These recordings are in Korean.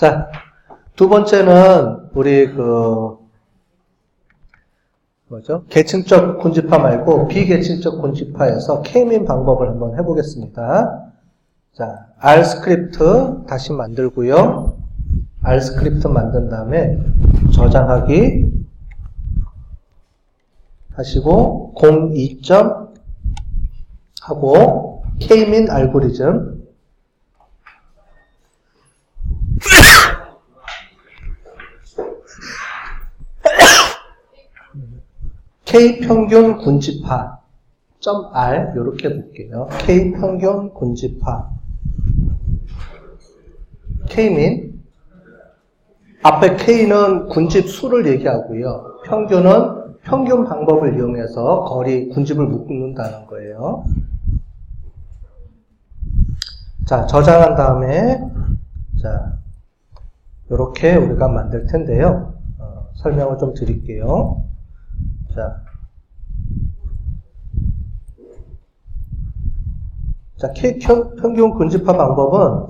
자, 두 번째는 우리 계층적 군집화 말고 비계층적 군집화에서 K민 방법을 한번 해보겠습니다. 자, R 스크립트 다시 만들고요. R 스크립트 만든 다음에 저장하기 하시고 02점 하고 K민 알고리즘 K평균 군집화 .r 이렇게 볼게요. K평균 군집화 K민 앞에 K는 군집 수를 얘기하고요. 평균은 평균 방법을 이용해서 거리 군집을 묶는다는 거예요. 자, 저장한 다음에 자, 이렇게 우리가 만들 텐데요. 설명을 좀 드릴게요. 자, K평균 군집화 방법은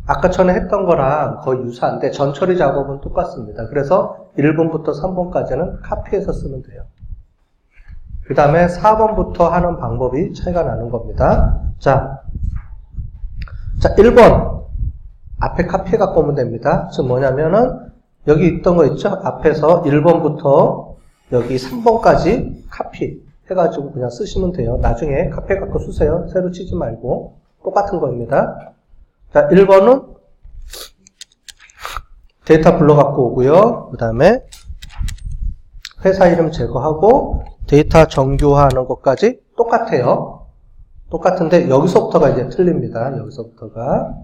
아까 전에 했던 거랑 거의 유사한데 전처리 작업은 똑같습니다. 그래서 1번부터 3번까지는 카피해서 쓰면 돼요. 그 다음에 4번부터 하는 방법이 차이가 나는 겁니다. 자, 1번 앞에 카피해 갖고 오면 됩니다. 즉 뭐냐면은 여기 있던 거 있죠? 앞에서 1번부터 여기 3번까지 카피 해가지고 그냥 쓰시면 돼요. 나중에 카피해 갖고 쓰세요. 새로 치지 말고. 똑같은 겁니다. 자, 1번은 데이터 불러 갖고 오고요. 그 다음에 회사 이름 제거하고 데이터 정교화하는 것까지 똑같아요. 똑같은데 여기서부터가 이제 틀립니다. 여기서부터가.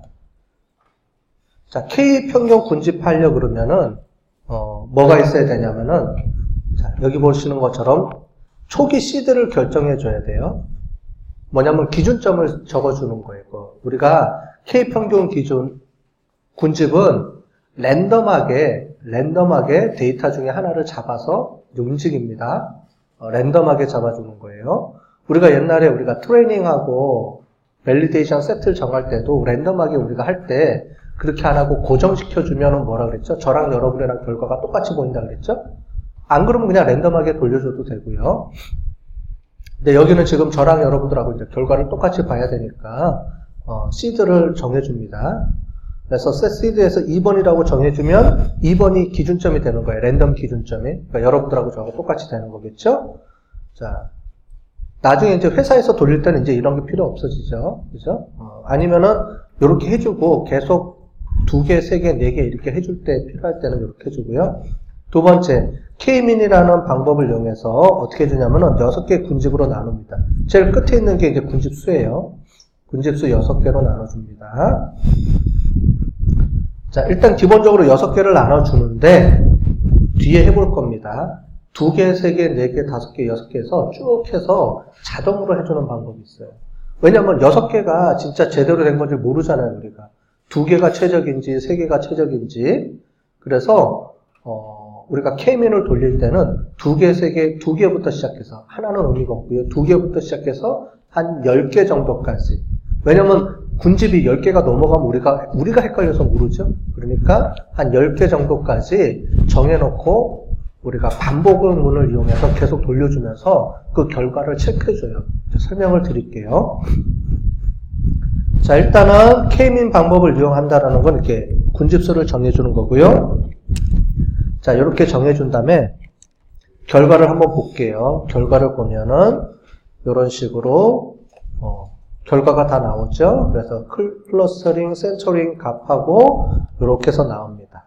자, K평균 군집하려고 그러면은, 뭐가 있어야 되냐면은, 자, 여기 보시는 것처럼 초기 시드를 결정해 줘야 돼요. 뭐냐면 기준점을 적어주는 거예요. 우리가 K평균 기준 군집은 랜덤하게 데이터 중에 하나를 잡아서 움직입니다. 랜덤하게 잡아주는 거예요. 우리가 옛날에 우리가 트레이닝하고 밸리데이션 세트를 정할 때도 랜덤하게 우리가 할 때 그렇게 안 하고 고정시켜주면 뭐라 그랬죠? 저랑 여러분이랑 결과가 똑같이 보인다 그랬죠? 안 그러면 그냥 랜덤하게 돌려줘도 되고요. 근데 여기는 지금 저랑 여러분들하고 이제 결과를 똑같이 봐야 되니까, 시드를 정해줍니다. 그래서 setSeed에서 2번이라고 정해주면 2번이 기준점이 되는 거예요. 랜덤 기준점이. 그러니까 여러분들하고 저하고 똑같이 되는 거겠죠? 자, 나중에 이제 회사에서 돌릴 때는 이제 이런 게 필요 없어지죠. 그죠? 아니면은, 요렇게 해주고 계속 2개, 3개, 4개 이렇게 해줄 때 필요할 때는 이렇게 해주고요. 두 번째, K민이라는 방법을 이용해서 어떻게 해주냐면은 6개 군집으로 나눕니다. 제일 끝에 있는 게 이제 군집수예요. 군집수 6개로 나눠줍니다. 자, 일단 기본적으로 6개를 나눠주는데 뒤에 해볼 겁니다. 2개, 3개, 4개, 5개, 6개에서 쭉 해서 자동으로 해주는 방법이 있어요. 왜냐면 6개가 진짜 제대로 된 건지 모르잖아요, 우리가. 2개가 최적인지, 3개가 최적인지. 그래서, 우리가 K민을 돌릴 때는 2개, 3개, 2개부터 시작해서, 하나는 의미가 없고요. 2개부터 시작해서 한 10개 정도까지. 왜냐면 군집이 10개가 넘어가면 우리가 헷갈려서 모르죠? 그러니까 한 10개 정도까지 정해놓고 우리가 반복 의문을 이용해서 계속 돌려주면서 그 결과를 체크해줘요. 설명을 드릴게요. 자, 일단은 K민 방법을 이용한다라는 건 이렇게 군집수를 정해주는 거고요. 자, 이렇게 정해준 다음에 결과를 한번 볼게요. 결과를 보면은 이런 식으로 결과가 다 나오죠. 그래서 클러스터링, 센터링 값하고 이렇게 해서 나옵니다.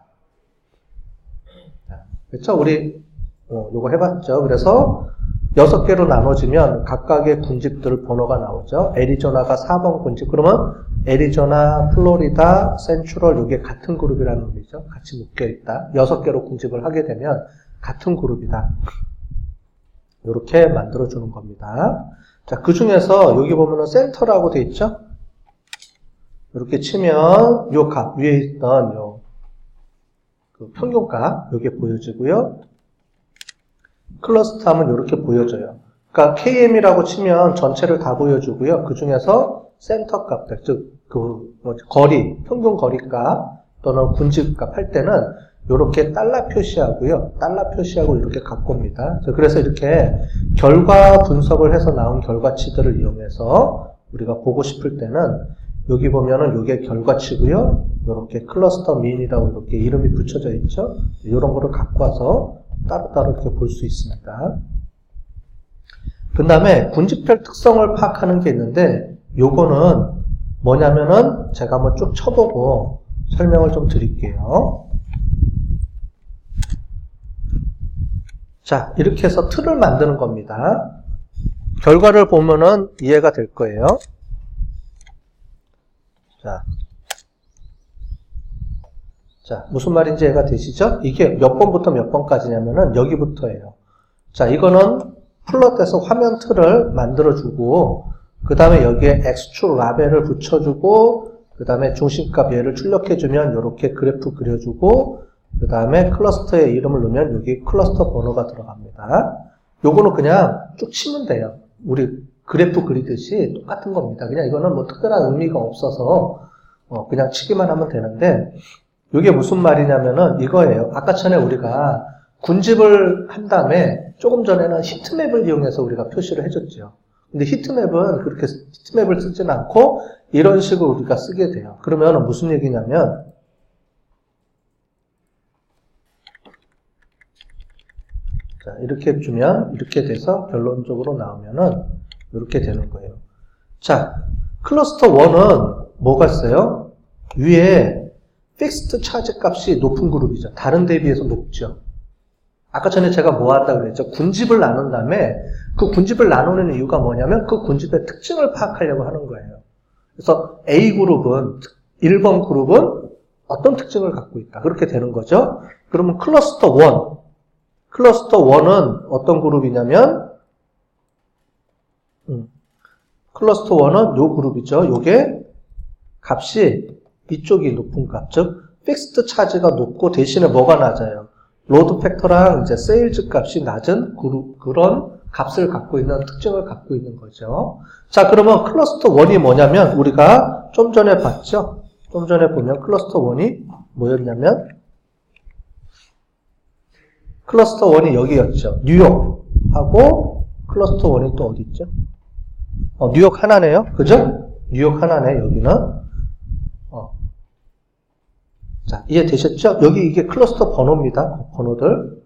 그렇죠? 우리 요거 해봤죠. 그래서 6개로 나눠지면 각각의 군집들 번호가 나오죠. 애리조나가 4번 군집. 그러면 애리조나, 플로리다, 센트럴 이게 같은 그룹이라는 의미죠. 같이 묶여있다. 6개로 군집을 하게 되면 같은 그룹이다. 이렇게 만들어주는 겁니다. 자, 그 중에서 여기 보면은 센터라고 돼 있죠? 이렇게 치면 요 값, 위에 있던 요 그 평균값, 요게 보여지고요. 클러스터 하면 이렇게 보여져요. 그러니까 KM이라고 치면 전체를 다 보여주고요. 그 중에서 센터 값들, 즉 거리, 평균 거리값 또는 군집값 할 때는 이렇게 달러 표시하고요. 달러 표시하고 이렇게 갖고 옵니다. 그래서 이렇게 결과 분석을 해서 나온 결과치들을 이용해서 우리가 보고 싶을 때는 여기 보면은 이게 결과치고요. 이렇게 클러스터 민이라고 이렇게 이름이 붙여져 있죠. 이런 거를 갖고 와서 따로따로 이렇게 볼 수 있습니다. 그 다음에 군집별 특성을 파악하는 게 있는데 요거는 뭐냐면은 제가 한번 쭉 쳐보고 설명을 좀 드릴게요. 자, 이렇게 해서 틀을 만드는 겁니다. 결과를 보면은 이해가 될 거예요. 자, 무슨 말인지 이해가 되시죠? 이게 몇 번부터 몇 번까지냐면은 여기부터예요. 자, 이거는 플롯에서 화면 틀을 만들어주고, 그 다음에 여기에 X축 라벨을 붙여주고, 그 다음에 중심값 얘를 출력해주면 이렇게 그래프 그려주고, 그 다음에 클러스터의 이름을 넣으면 여기 클러스터 번호가 들어갑니다. 요거는 그냥 쭉 치면 돼요. 우리 그래프 그리듯이 똑같은 겁니다. 그냥 이거는 뭐 특별한 의미가 없어서 그냥 치기만 하면 되는데, 이게 무슨 말이냐면은 이거예요. 아까 전에 우리가 군집을 한 다음에 조금 전에는 히트맵을 이용해서 우리가 표시를 해줬죠. 근데 히트맵은 그렇게 히트맵을 쓰진 않고 이런 식으로 우리가 쓰게 돼요. 그러면 무슨 얘기냐면 자, 이렇게 주면 이렇게 돼서 결론적으로 나오면은 이렇게 되는 거예요. 자, 클러스터 1은 뭐가 있어요? 위에 픽스트 차지 값이 높은 그룹이죠. 다른 데 비해서 높죠. 아까 전에 제가 뭐 한다고 그랬죠? 군집을 나눈 다음에 그 군집을 나누는 이유가 뭐냐면 그 군집의 특징을 파악하려고 하는 거예요. 그래서 A그룹은 1번 그룹은 어떤 특징을 갖고 있다. 그렇게 되는 거죠. 그러면 클러스터 1은 어떤 그룹이냐면 클러스터 1은 요 그룹이죠. 요게 값이 이쪽이 높은 값, 즉 픽스트 차지가 높고 대신에 뭐가 낮아요? 로드 팩터랑 이제 세일즈 값이 낮은 그런 값을 갖고 있는 특징을 갖고 있는 거죠. 자, 그러면 클러스터 1이 뭐냐면 우리가 좀 전에 봤죠? 좀 전에 보면 클러스터 1이 뭐였냐면 클러스터 1이 여기였죠. 뉴욕하고 클러스터 1이 또 어디 있죠? 뉴욕 하나네요. 그죠? 뉴욕 하나네, 여기는. 자, 이해되셨죠? 여기 이게 클러스터 번호입니다. 번호들.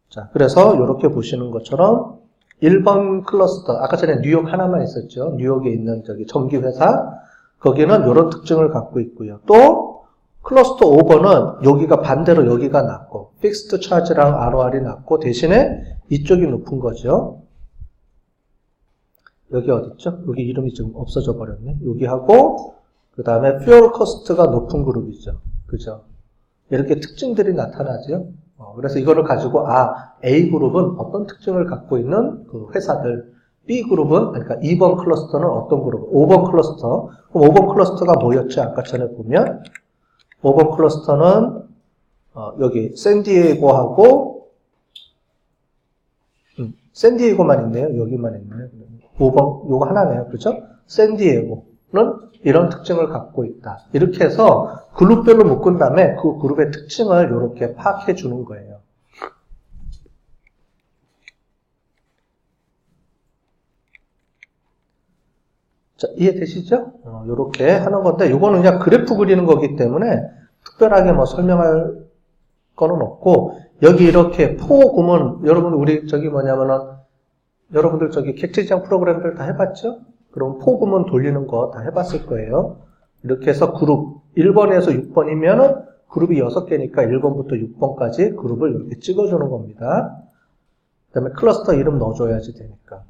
자, 그래서 이렇게 보시는 것처럼 1번 클러스터, 아까 전에 뉴욕 하나만 있었죠. 뉴욕에 있는 저기 전기회사, 거기는 이런 특징을 갖고 있고요. 또 클러스터 5번은 여기가 반대로 여기가 낮고 픽스트 차지랑 ROR이 낮고 대신에 이쪽이 높은 거죠. 여기 어딨죠? 여기 이름이 지금 없어져 버렸네. 여기하고 그 다음에 퓨얼 커스트가 높은 그룹이죠. 그죠? 이렇게 특징들이 나타나죠. 그래서 이거를 가지고 A그룹은 어떤 특징을 갖고 있는 그 회사들, B그룹은 그러니까 2번 클러스터는 어떤 그룹, 5번 클러스터. 그럼 5번 클러스터가 뭐였죠? 아까 전에 보면 5번 클러스터는 여기 샌디에이고하고 샌디에이고만 있네요. 여기만 있네요. 5번 요거 하나네요. 그렇죠? 샌디에이고는 이런 특징을 갖고 있다. 이렇게 해서 그룹별로 묶은 다음에 그 그룹의 특징을 이렇게 파악해 주는 거예요. 자, 이해되시죠? 이렇게 하는 건데, 이거는 그냥 그래프 그리는 거기 때문에 특별하게 뭐 설명할 거는 없고, 여기 이렇게 포구문, 여러분, 우리 저기 여러분들 저기 객체지향 프로그램들 다 해봤죠? 그럼 포구문 돌리는 거 다 해봤을 거예요. 이렇게 해서 그룹 1번에서 6번이면은 그룹이 6개니까 1번부터 6번까지 그룹을 이렇게 찍어주는 겁니다. 그 다음에 클러스터 이름 넣어줘야지 되니까.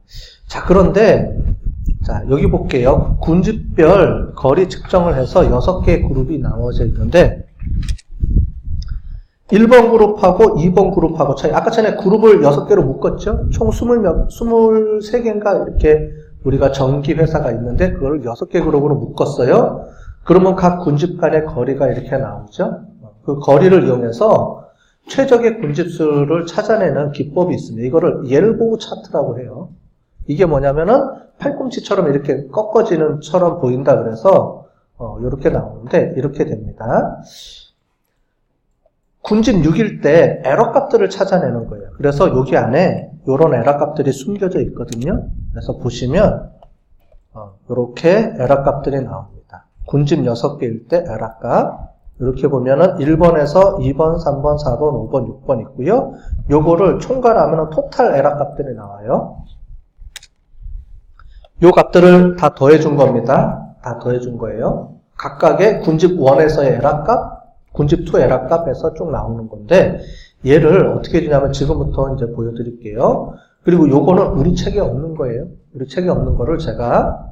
자, 그런데 자, 여기 볼게요. 군집별 거리 측정을 해서 6개의 그룹이 나눠져 있는데 1번 그룹하고 2번 그룹하고 차이. 아까 전에 그룹을 6개로 묶었죠? 총 23개인가 이렇게 우리가 전기 회사가 있는데 그걸 6개 그룹으로 묶었어요. 그러면 각 군집 간의 거리가 이렇게 나오죠. 그 거리를 이용해서 최적의 군집수를 찾아내는 기법이 있습니다. 이거를 예를보고 차트라고 해요. 이게 뭐냐면은 팔꿈치처럼 이렇게 꺾어지는 처럼 보인다 그래서 이렇게 나오는데 이렇게 됩니다. 군집 6일 때 에러 값들을 찾아내는 거예요. 그래서 여기 안에 이런 에러 값들이 숨겨져 있거든요. 그래서 보시면 이렇게 에러 값들이 나옵니다. 군집 6개일 때 에러 값 이렇게 보면은 1번에서 2번, 3번, 4번, 5번, 6번 있고요. 요거를 총괄하면 토탈 에러 값들이 나와요. 요 값들을 다 더해준 겁니다. 다 더해준 거예요. 각각의 군집 1에서의 에러 값, 군집 2 에러 값에서 쭉 나오는 건데 얘를 어떻게 해주냐면 지금부터 이제 보여드릴게요. 그리고 요거는 우리 책에 없는 거예요. 우리 책에 없는 거를 제가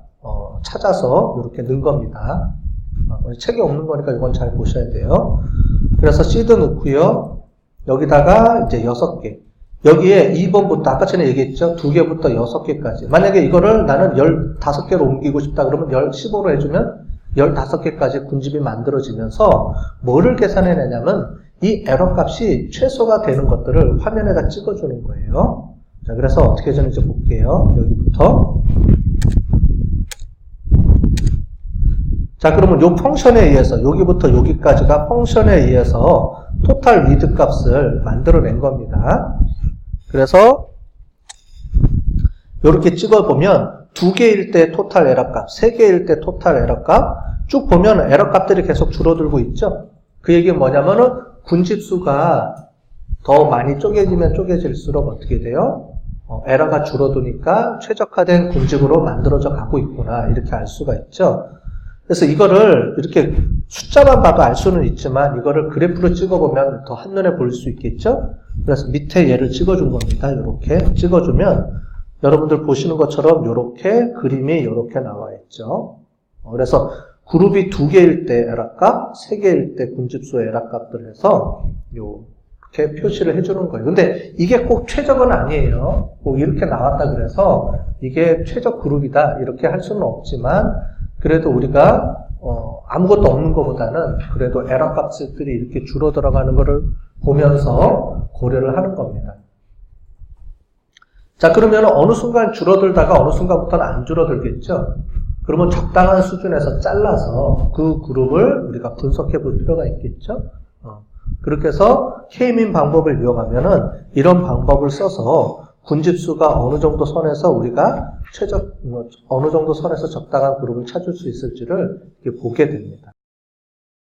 찾아서 이렇게 넣은 겁니다. 책에 없는 거니까 이건 잘 보셔야 돼요. 그래서 시드 넣고요. 여기다가 이제 6개. 여기에 2번부터 아까 전에 얘기했죠. 2개부터 6개까지. 만약에 이거를 나는 15개로 옮기고 싶다 그러면 15로 해주면 15개까지 군집이 만들어지면서 뭐를 계산해내냐면 이 에러 값이 최소가 되는 것들을 화면에다 찍어주는 거예요. 자, 그래서 어떻게 해주는지 볼게요. 여기부터. 자, 그러면 요 펑션에 의해서 여기부터 여기까지가 펑션에 의해서 토탈 위드 값을 만들어낸 겁니다. 그래서 이렇게 찍어보면 2개일 때 토탈 에러 값, 3개일 때 토탈 에러 값 쭉 보면 에러 값들이 계속 줄어들고 있죠. 그 얘기는 뭐냐면은 군집수가 더 많이 쪼개지면 쪼개질수록 어떻게 돼요? 에러가 줄어드니까 최적화된 군집으로 만들어져 가고 있구나 이렇게 알 수가 있죠. 그래서 이거를 이렇게 숫자만 봐도 알 수는 있지만 이거를 그래프로 찍어보면 더 한눈에 볼 수 있겠죠. 그래서 밑에 얘를 찍어준 겁니다. 이렇게 찍어주면 여러분들 보시는 것처럼 이렇게 그림이 이렇게 나와 있죠. 그래서 그룹이 2개일 때 에러값, 3개일 때 군집수 에러값들 해서 이렇게 표시를 해주는 거예요. 근데 이게 꼭 최적은 아니에요. 꼭 이렇게 나왔다 그래서 이게 최적 그룹이다 이렇게 할 수는 없지만 그래도 우리가 아무것도 없는 것보다는 그래도 에러 값들이 이렇게 줄어 들어가는 것을 보면서 고려를 하는 겁니다. 자, 그러면 어느 순간 줄어들다가 어느 순간부터는 안 줄어들겠죠? 그러면 적당한 수준에서 잘라서 그 그룹을 우리가 분석해 볼 필요가 있겠죠? 그렇게 해서 K민 방법을 이용하면은 이런 방법을 써서 군집수가 어느 정도 선에서 우리가 어느 정도 선에서 적당한 그룹을 찾을 수 있을지를 이렇게 보게 됩니다.